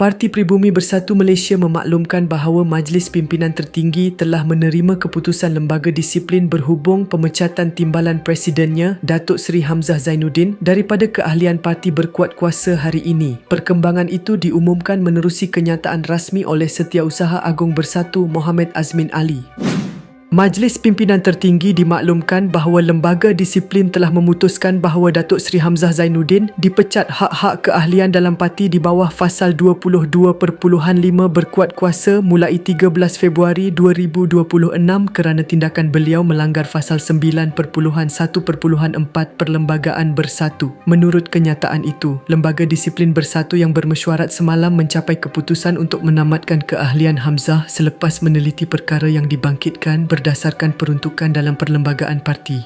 Parti Pribumi Bersatu Malaysia memaklumkan bahawa Majlis Pimpinan Tertinggi telah menerima keputusan Lembaga Disiplin berhubung pemecatan timbalan Presidennya, Datuk Seri Hamzah Zainuddin, daripada keahlian parti berkuat kuasa hari ini. Perkembangan itu diumumkan menerusi kenyataan rasmi oleh Setiausaha Agung Bersatu Mohamed Azmin Ali. Majlis Pimpinan Tertinggi dimaklumkan bahawa Lembaga Disiplin telah memutuskan bahawa Datuk Seri Hamzah Zainuddin dipecat hak-hak keahlian dalam parti di bawah Fasal 22.5 berkuat kuasa mulai 13 Februari 2026 kerana tindakan beliau melanggar Fasal 9.1.4 Perlembagaan Bersatu. Menurut kenyataan itu, Lembaga Disiplin Bersatu yang bermesyuarat semalam mencapai keputusan untuk menamatkan keahlian Hamzah selepas meneliti perkara yang dibangkitkan berdasarkan peruntukan dalam perlembagaan parti.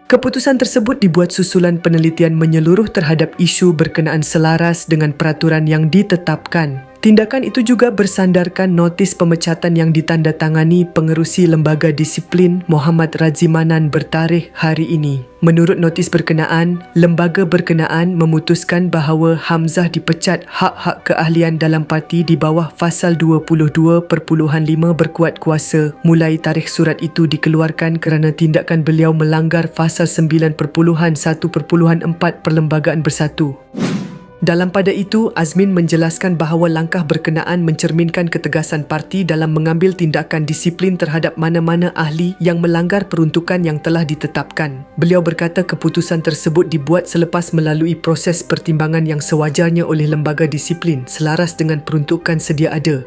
Keputusan tersebut dibuat susulan penelitian menyeluruh terhadap isu berkenaan selaras dengan peraturan yang ditetapkan. Tindakan itu juga bersandarkan notis pemecatan yang ditandatangani Pengerusi Lembaga Disiplin Muhammad Razimanan bertarikh hari ini. Menurut notis berkenaan, lembaga berkenaan memutuskan bahawa Hamzah dipecat hak-hak keahlian dalam parti di bawah Fasal 22.5 berkuat kuasa mulai tarikh surat itu dikeluarkan kerana tindakan beliau melanggar Fasal 9.1.4 Perlembagaan Bersatu. Dalam pada itu, Azmin menjelaskan bahawa langkah berkenaan mencerminkan ketegasan parti dalam mengambil tindakan disiplin terhadap mana-mana ahli yang melanggar peruntukan yang telah ditetapkan. Beliau berkata keputusan tersebut dibuat selepas melalui proses pertimbangan yang sewajarnya oleh lembaga disiplin selaras dengan peruntukan sedia ada.